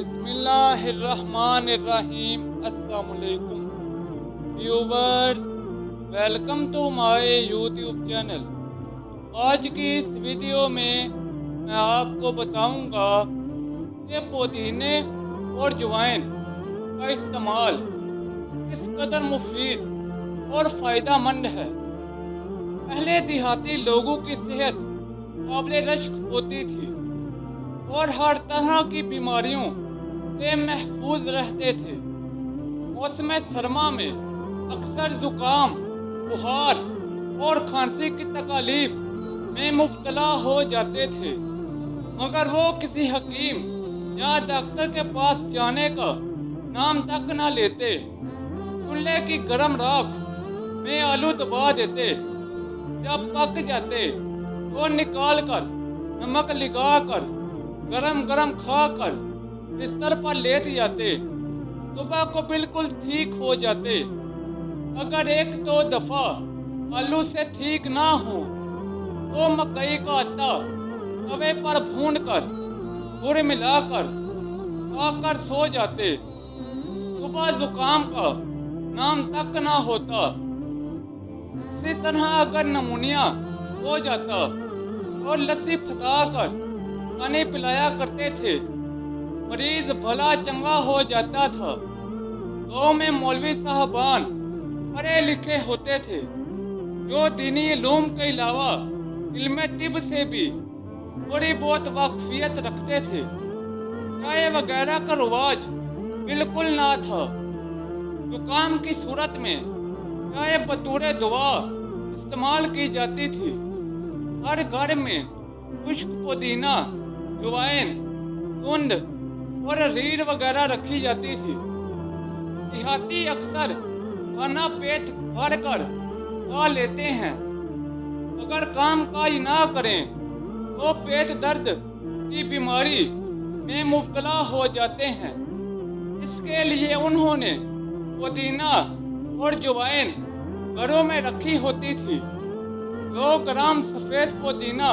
بسم اللہ الرحمن الرحیم۔ السلام علیکم viewers, welcome to my YouTube channel. آج کی اس ویڈیو میں آپ کو بتاؤں گا کہ پودینے اور جوائن کا استعمال کس قدر مفید اور فائدہ مند ہے۔ پہلے دیہاتی لوگوں کی صحت قابل رشک ہوتی تھی اور ہر طرح کی بیماریوں سے محفوظ رہتے تھے۔ موسم سرما میں اکثر زکام، بخار اور کھانسی کی تکالیف میں مبتلا ہو جاتے تھے، مگر وہ کسی حکیم یا ڈاکٹر کے پاس جانے کا نام تک نہ لیتے۔ چولہے کی گرم راکھ میں آلو دبا دیتے، جب پک جاتے تو نکال کر نمک لگا کر گرم گرم کھا کر بستر پر لیٹ جاتے، صبح کو بالکل ٹھیک ہو جاتے۔ اگر ایک دو دفعہ آلو سے ٹھیک نہ ہو تو مکئی کا آٹا توے پر بھون کر گڑ ملا کر کھا کر سو جاتے، صبح زکام کا نام تک نہ ہوتا۔ اسی طرح اگر نمونیا ہو جاتا تو لسی پھٹا کر پانی پلایا کرتے تھے، مریض بھلا چنگا ہو جاتا تھا۔ گاؤں میں مولوی صاحبان پڑھے لکھے ہوتے تھے جو دینی علوم کے علاوہ علم طب سے بھی تھوڑی بہت واقفیت رکھتے تھے۔ چائے وغیرہ کا رواج بالکل نہ تھا۔ زکام کی صورت میں چائے بطور دوا استعمال کی جاتی تھی۔ ہر گھر میں خشک پودینہ، جوائن، سنڈ اور ریڑھ وغیرہ رکھی جاتی تھی۔ دیہاتی اکثر کھانا پیٹ بھر کر کھا لیتے ہیں، اگر کام کاج نہ کریں تو پیٹ درد کی بیماری میں مبتلا ہو جاتے ہیں۔ اس کے لیے انہوں نے پودینہ اور جوائن گھروں میں رکھی ہوتی تھی۔ 2 گرام سفید پودینہ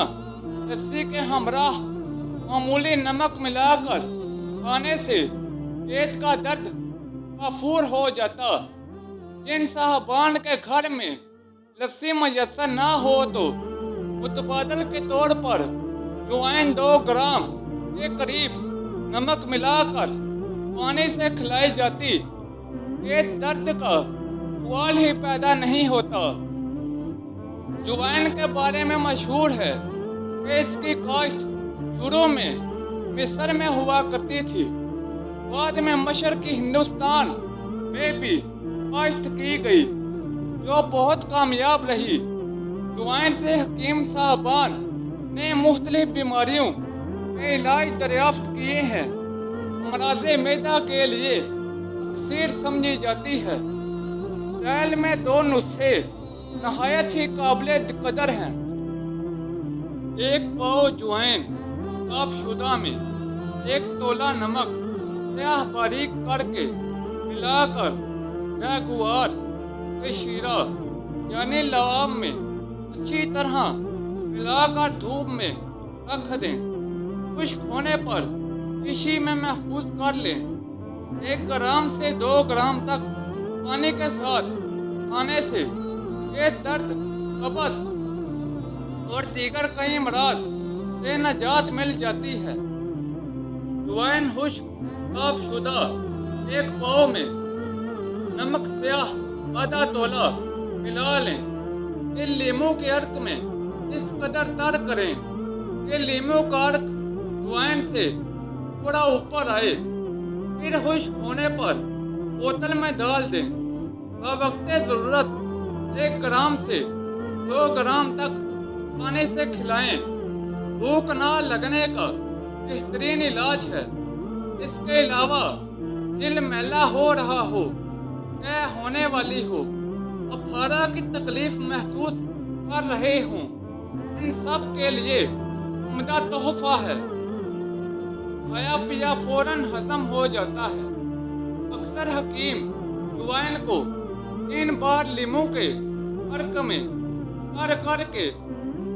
لسی کے ہمراہ معمولی نمک ملا کر کھانے سے پیٹ کا درد کافور ہو جاتا۔ جن صاحبان کے گھر میں لسی میسر نہ ہو تو متبادل کے طور پر جوائن 2 گرام کے قریب نمک ملا کر پانی سے کھلائی جاتی، پیٹ درد کا سوال ہی پیدا نہیں ہوتا۔ جوائن کے بارے میں مشہور ہے کہ اس کی کاشت شروع میں مصر میں ہوا کرتی تھی، بعد میں مشرقی ہندوستان میں بھی کاشت کی گئی جو بہت کامیاب رہی۔ جوائن سے حکیم صاحبان نے مختلف بیماریوں کے علاج دریافت کیے ہیں۔ امراض معدہ کے لیے اکثر سمجھی جاتی ہے۔ ذیل میں 2 نسخے نہایت ہی قابل قدر ہیں۔ 1 پاؤ جوائن صاف شدہ میں 1 تولہ نمک سیاہ باریک کر کے ملا کر گوار کے شیرہ یعنی لعاب میں اچھی طرح ملا کر دھوپ میں رکھ دیں۔ خشک ہونے پر شیشی میں محفوظ کر لیں۔ 1 گرام سے 2 گرام تک پانی کے ساتھ کھانے سے پیٹ درد، قبض اور دیگر کئی امراض سے نجات مل جاتی ہے۔ جوائن خشک صاف شدہ 1 پاؤ میں نمک سیاہ آدھا تولہ ملا لیں۔ پھر لیموں کے عرق میں اس قدر تر کریں کہ لیموں کا عرق جوائن سے تھوڑا اوپر آئے۔ پھر خشک ہونے پر بوتل میں ڈال دیں۔ بوقت ضرورت 1 گرام سے 2 گرام تک پانی سے کھلائیں۔ بھوک نہ لگنے کا بہترین علاج ہے۔ اس کے علاوہ دل میلا ہو رہا ہو، طے ہونے والی ہو، افارہ کی تکلیف محسوس کر رہے ہوں، ان سب کے لیے عمدہ تحفہ ہے۔ کھایا پیا فوراً ہضم ہو جاتا ہے۔ اکثر حکیم جوائن کو 3 بار لیموں کے عرق میں کر کے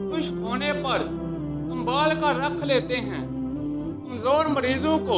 خشک ہونے پر سنبھال کر رکھ لیتے ہیں۔ کمزور مریضوں کو